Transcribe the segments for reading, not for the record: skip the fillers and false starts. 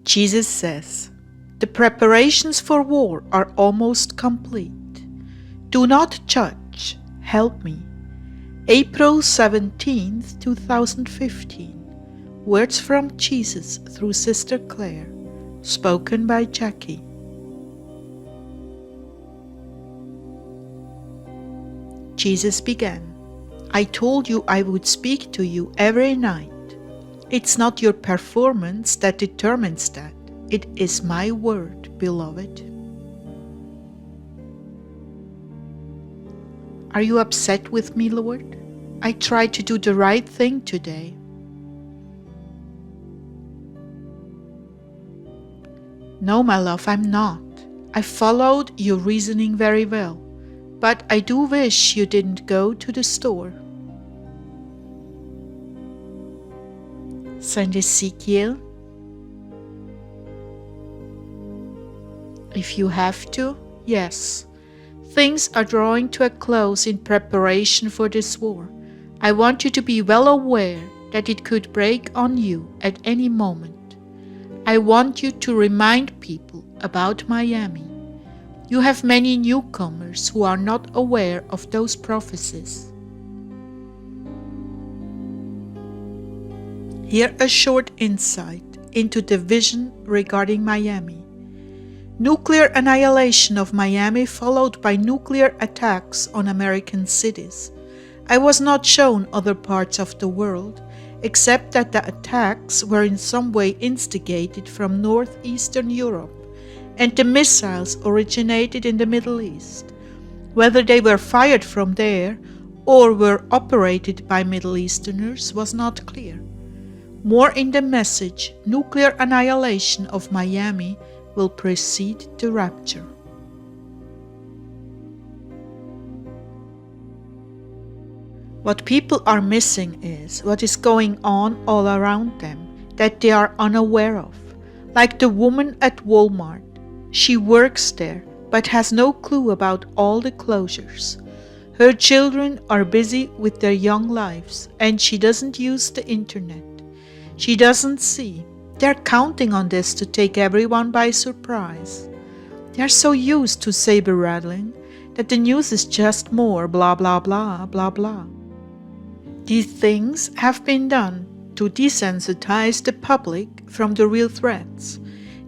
Jesus says, "The preparations for war are almost complete. Do not judge, help me." April 17th, 2015. Words from Jesus through Sister Clare, spoken by Jackie. Jesus began, "I told you I would speak to you every night. It's not your performance that determines that. It is my word, beloved." Are you upset with me, Lord? I tried to do the right thing today. No, my love, I'm not. I followed your reasoning very well, but I do wish you didn't go to the store. Saint Ezekiel, if you have to, yes. Things are drawing to a close in preparation for this war. I want you to be well aware that it could break on you at any moment. I want you to remind people about Miami. You have many newcomers who are not aware of those prophecies. Here a short insight into the vision regarding Miami. Nuclear annihilation of Miami followed by nuclear attacks on American cities. I was not shown other parts of the world, except that the attacks were in some way instigated from northeastern Europe, and the missiles originated in the Middle East. Whether they were fired from there or were operated by Middle Easterners was not clear. More in the message, nuclear annihilation of Miami will precede the rapture. What people are missing is what is going on all around them that they are unaware of. Like the woman at Walmart. She works there but has no clue about all the closures. Her children are busy with their young lives and she doesn't use the internet. She doesn't see. They're counting on this to take everyone by surprise. They're so used to saber rattling that the news is just more blah blah blah blah blah. These things have been done to desensitize the public from the real threats.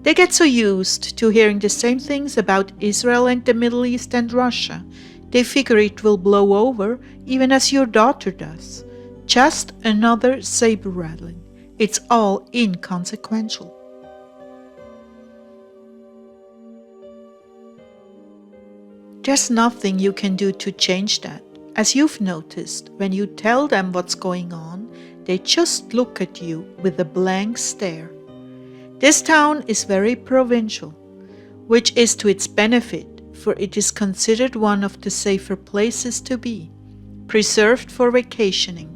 They get so used to hearing the same things about Israel and the Middle East and Russia, they figure it will blow over even as your daughter does. Just another saber rattling. It's all inconsequential. There's nothing you can do to change that. As you've noticed, when you tell them what's going on, they just look at you with a blank stare. This town is very provincial, which is to its benefit, for it is considered one of the safer places to be, preserved for vacationing.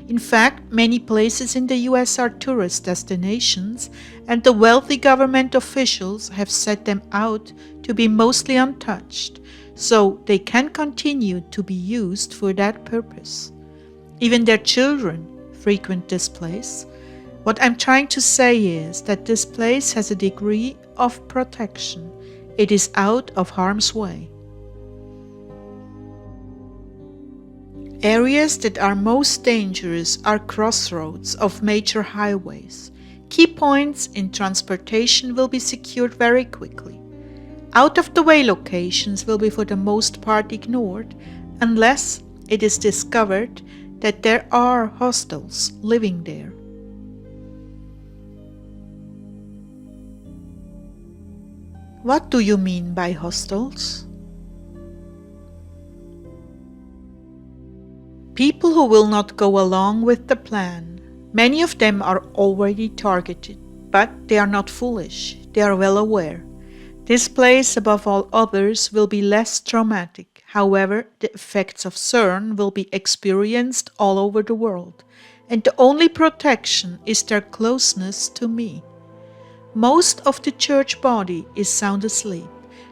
In fact, many places in the US are tourist destinations, and the wealthy government officials have set them out to be mostly untouched, so they can continue to be used for that purpose. Even their children frequent this place. What I'm trying to say is that this place has a degree of protection. It is out of harm's way. Areas that are most dangerous are crossroads of major highways. Key points in transportation will be secured very quickly. Out-of-the-way locations will be for the most part ignored unless it is discovered that there are hostiles living there. What do you mean by hostiles? People who will not go along with the plan. Many of them are already targeted, but they are not foolish. They are well aware. This place, above all others, will be less traumatic. However, the effects of CERN will be experienced all over the world, and the only protection is their closeness to me. Most of the church body is sound asleep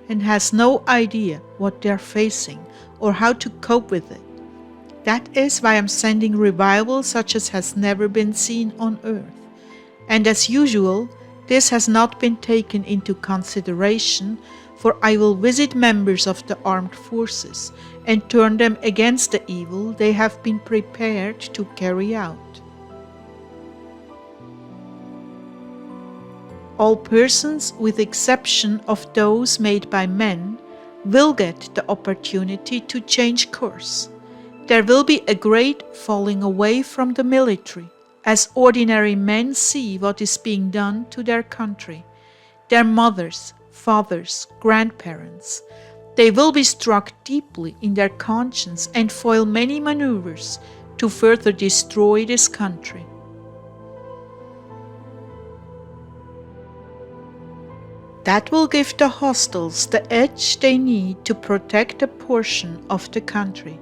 and has no idea what they are facing or how to cope with it. That is why I'm sending revival such as has never been seen on earth. And as usual, this has not been taken into consideration, for I will visit members of the armed forces and turn them against the evil they have been prepared to carry out. All persons, with exception of those made by men, will get the opportunity to change course. There will be a great falling away from the military, as ordinary men see what is being done to their country, their mothers, fathers, grandparents. They will be struck deeply in their conscience and foil many maneuvers to further destroy this country. That will give the hostiles the edge they need to protect a portion of the country.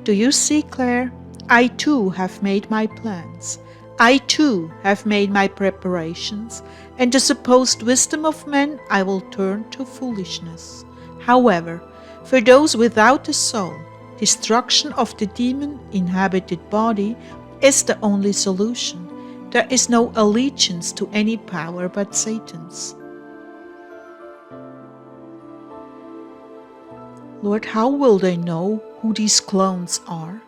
Do you see, Clare? I too have made my plans. I too have made my preparations, and the supposed wisdom of men I will turn to foolishness. However, for those without a soul, destruction of the demon-inhabited body is the only solution. There is no allegiance to any power but Satan's. Lord, how will they know who these clones are?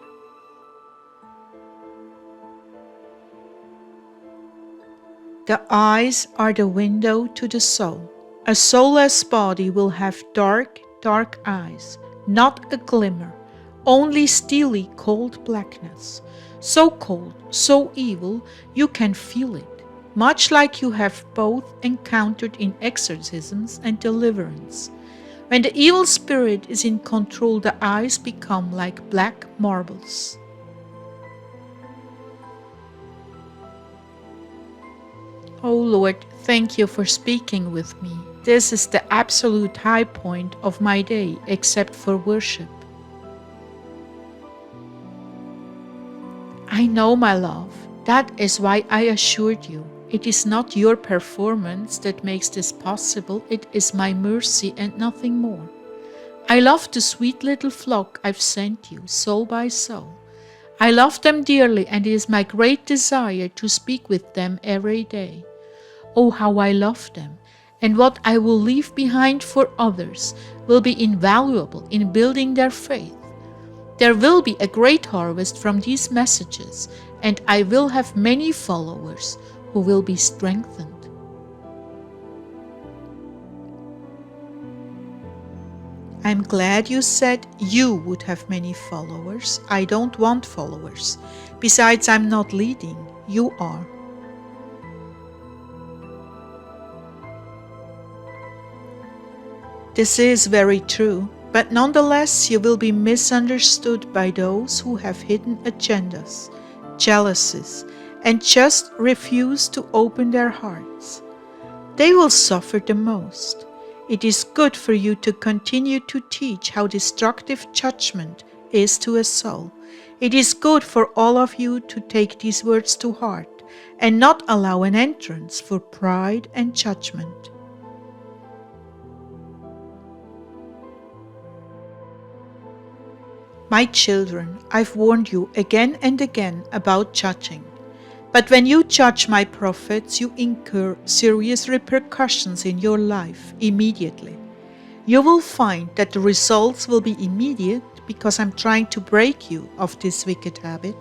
The eyes are the window to the soul. A soulless body will have dark, dark eyes, not a glimmer, only steely cold blackness. So cold, so evil, you can feel it, much like you have both encountered in exorcisms and deliverance. When the evil spirit is in control, the eyes become like black marbles. Oh Lord, thank you for speaking with me. This is the absolute high point of my day, except for worship. I know, my love. That is why I assured you. It is not your performance that makes this possible, it is my mercy and nothing more. I love the sweet little flock I've sent you, soul by soul. I love them dearly, and it is my great desire to speak with them every day. Oh, how I love them, and what I will leave behind for others will be invaluable in building their faith. There will be a great harvest from these messages, and I will have many followers who will be strengthened. I'm glad you said you would have many followers. I don't want followers. Besides, I'm not leading. You are. This is very true, but nonetheless you will be misunderstood by those who have hidden agendas, jealousies, and just refuse to open their hearts. They will suffer the most. It is good for you to continue to teach how destructive judgment is to a soul. It is good for all of you to take these words to heart and not allow an entrance for pride and judgment. My children, I've warned you again and again about judging. But when you judge my prophets, you incur serious repercussions in your life immediately. You will find that the results will be immediate because I'm trying to break you of this wicked habit.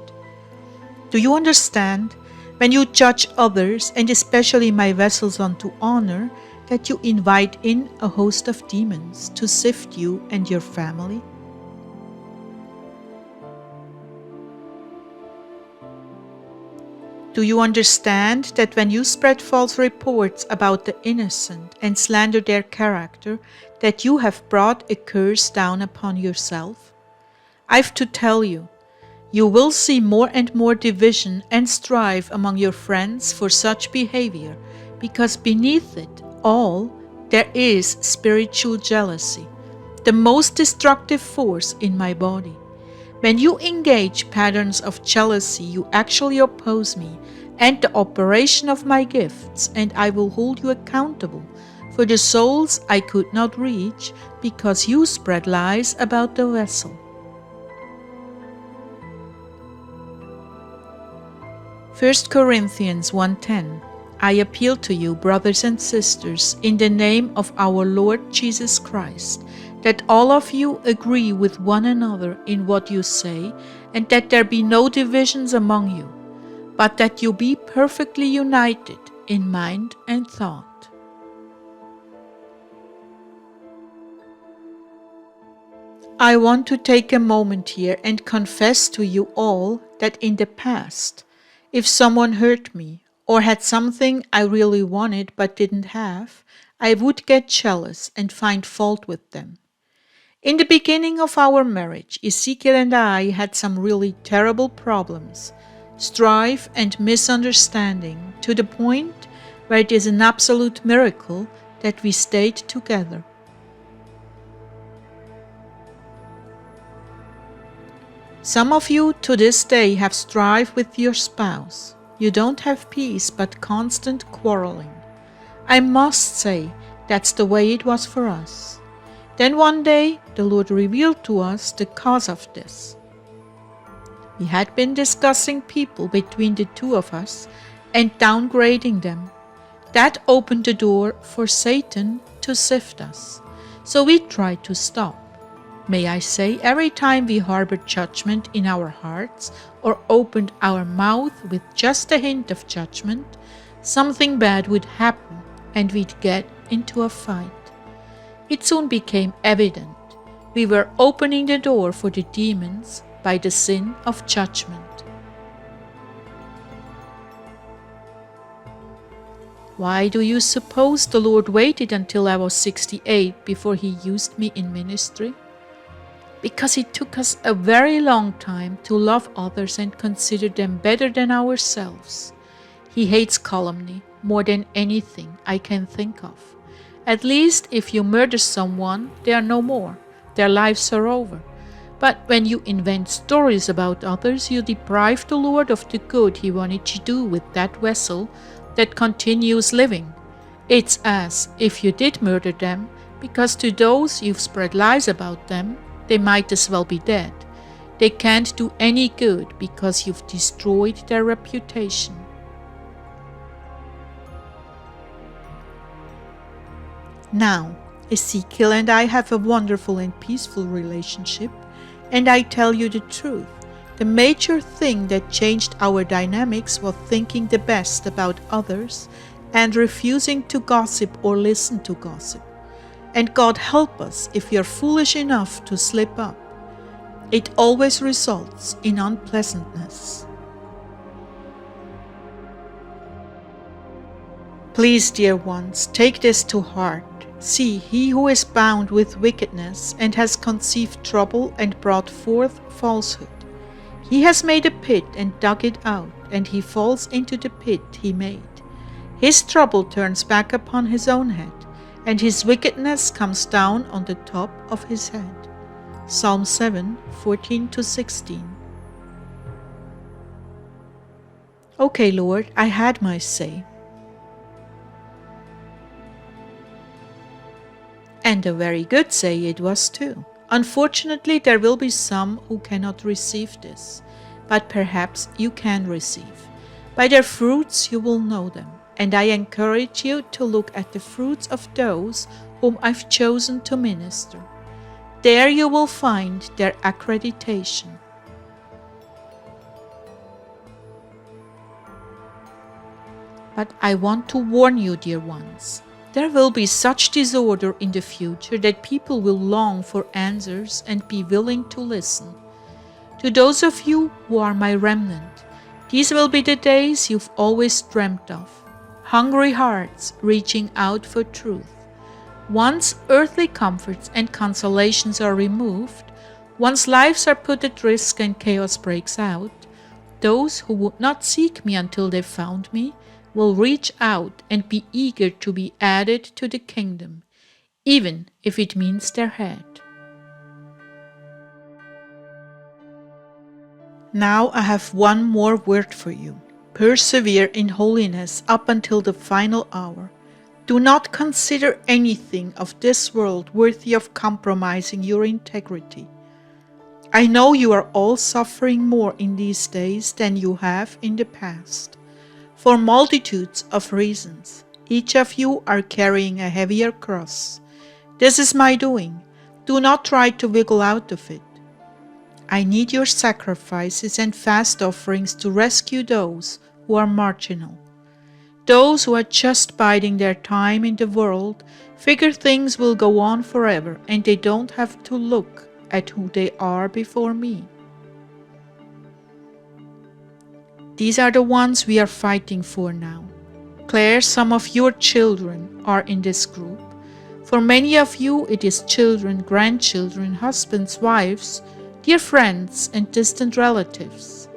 Do you understand? When you judge others, and especially my vessels unto honor, that you invite in a host of demons to sift you and your family? Do you understand that when you spread false reports about the innocent and slander their character, that you have brought a curse down upon yourself? I've to tell you, you will see more and more division and strife among your friends for such behavior, because beneath it all there is spiritual jealousy, the most destructive force in my body. When you engage patterns of jealousy, you actually oppose me and the operation of my gifts, and I will hold you accountable for the souls I could not reach because you spread lies about the vessel. 1 Corinthians 1:10. I appeal to you, brothers and sisters, in the name of our Lord Jesus Christ, that all of you agree with one another in what you say, and that there be no divisions among you, but that you be perfectly united in mind and thought. I want to take a moment here and confess to you all that in the past, if someone hurt me or had something I really wanted but didn't have, I would get jealous and find fault with them. In the beginning of our marriage, Ezekiel and I had some really terrible problems, strife and misunderstanding, to the point where it is an absolute miracle that we stayed together. Some of you to this day have strife with your spouse. You don't have peace but constant quarreling. I must say that's the way it was for us. Then one day the Lord revealed to us the cause of this. We had been discussing people between the two of us and downgrading them. That opened the door for Satan to sift us. So we tried to stop. May I say, every time we harbored judgment in our hearts or opened our mouth with just a hint of judgment, something bad would happen and we'd get into a fight. It soon became evident we were opening the door for the demons by the sin of judgment. Why do you suppose the Lord waited until I was 68 before He used me in ministry? Because it took us a very long time to love others and consider them better than ourselves. He hates calumny more than anything I can think of. At least if you murder someone, they are no more. Their lives are over. But when you invent stories about others, you deprive the Lord of the good He wanted to do with that vessel that continues living. It's as if you did murder them, because to those you've spread lies about them, they might as well be dead. They can't do any good because you've destroyed their reputation. Now, Ezekiel and I have a wonderful and peaceful relationship, and I tell you the truth. The major thing that changed our dynamics was thinking the best about others and refusing to gossip or listen to gossip. And God help us if we are foolish enough to slip up. It always results in unpleasantness. Please, dear ones, take this to heart. See, he who is bound with wickedness and has conceived trouble and brought forth falsehood, he has made a pit and dug it out, and he falls into the pit he made. His trouble turns back upon his own head, and his wickedness comes down on the top of his head. Psalm 7, 14-16. Okay, Lord, I had my say. And a very good say it was too. Unfortunately, there will be some who cannot receive this, but perhaps you can receive. By their fruits you will know them. And I encourage you to look at the fruits of those whom I've chosen to minister. There you will find their accreditation. But I want to warn you, dear ones, there will be such disorder in the future that people will long for answers and be willing to listen. To those of you who are my remnant, these will be the days you've always dreamt of. Hungry hearts reaching out for truth. Once earthly comforts and consolations are removed, once lives are put at risk and chaos breaks out, those who would not seek me until they found me will reach out and be eager to be added to the kingdom, even if it means their head. Now I have one more word for you. Persevere in holiness up until the final hour. Do not consider anything of this world worthy of compromising your integrity. I know you are all suffering more in these days than you have in the past. For multitudes of reasons, each of you are carrying a heavier cross. This is my doing. Do not try to wiggle out of it. I need your sacrifices and fast offerings to rescue those who are marginal. Those who are just biding their time in the world figure things will go on forever and they don't have to look at who they are before me. These are the ones we are fighting for now. Claire, some of your children are in this group. For many of you, it is children, grandchildren, husbands, wives, dear friends, and distant relatives.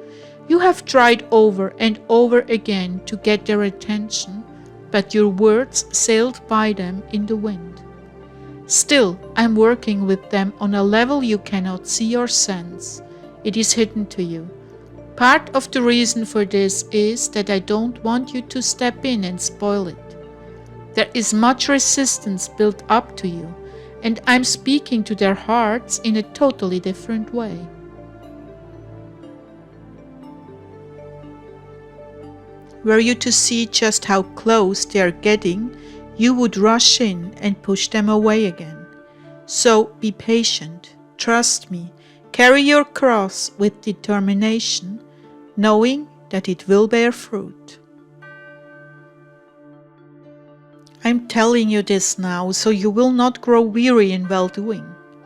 You have tried over and over again to get their attention, but your words sailed by them in the wind. Still, I'm working with them on a level you cannot see or sense. It is hidden to you. Part of the reason for this is that I don't want you to step in and spoil it. There is much resistance built up to you, and I'm speaking to their hearts in a totally different way. Were you to see just how close they are getting, you would rush in and push them away again. So be patient, trust me, carry your cross with determination, knowing that it will bear fruit. I'm telling you this now so you will not grow weary in well-doing.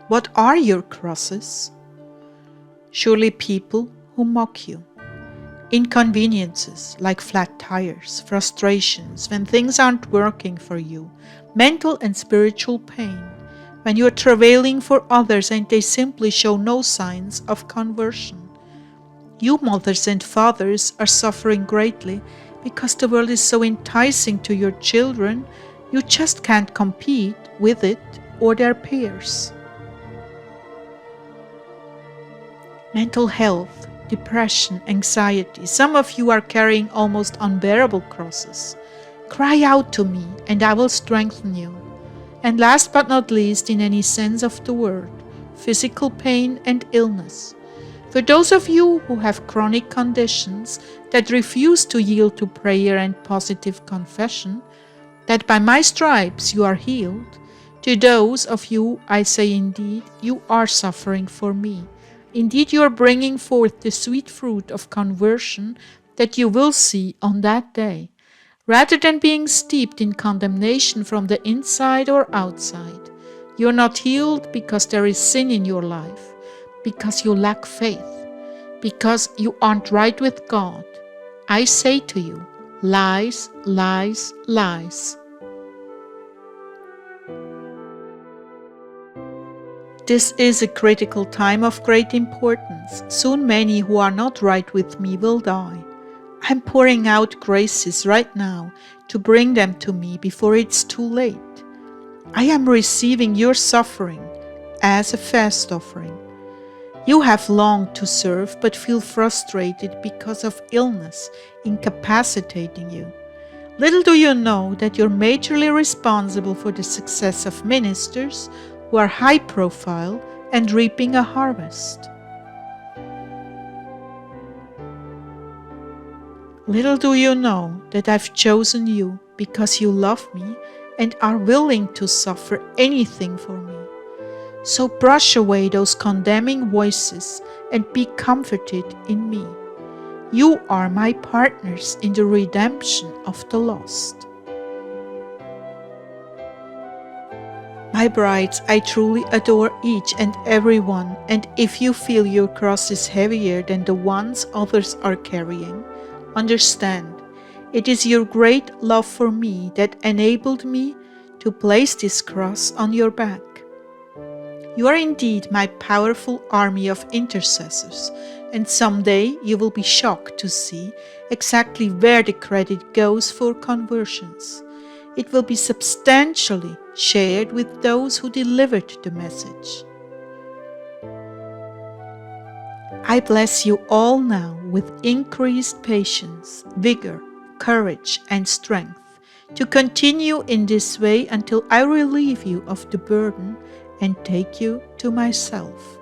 What are your crosses? Surely people who mock you. Inconveniences like flat tires, frustrations when things aren't working for you, mental and spiritual pain, when you are travailing for others and they simply show no signs of conversion. You mothers and fathers are suffering greatly because the world is so enticing to your children, you just can't compete with it or their peers. Mental health, depression, anxiety. Some of you are carrying almost unbearable crosses. Cry out to me and I will strengthen you. And last but not least, in any sense of the word, physical pain and illness. For those of you who have chronic conditions that refuse to yield to prayer and positive confession, that by my stripes you are healed, to those of you I say indeed, you are suffering for me. Indeed, you are bringing forth the sweet fruit of conversion that you will see on that day, rather than being steeped in condemnation from the inside or outside. You are not healed because there is sin in your life, because you lack faith, because you aren't right with God. I say to you, lies, lies, lies. This is a critical time of great importance. Soon many who are not right with me will die. I'm pouring out graces right now to bring them to me before it's too late. I am receiving your suffering as a fast offering. You have longed to serve but feel frustrated because of illness incapacitating you. Little do you know that you're majorly responsible for the success of ministers who are high profile and reaping a harvest. Little do you know that I've chosen you because you love me and are willing to suffer anything for me. So brush away those condemning voices and be comforted in me. You are my partners in the redemption of the lost. My brides, I truly adore each and every one, and if you feel your cross is heavier than the ones others are carrying, understand, it is your great love for me that enabled me to place this cross on your back. You are indeed my powerful army of intercessors, and someday you will be shocked to see exactly where the credit goes for conversions. It will be substantially shared with those who delivered the message. I bless you all now with increased patience, vigor, courage, and strength to continue in this way until I relieve you of the burden and take you to myself.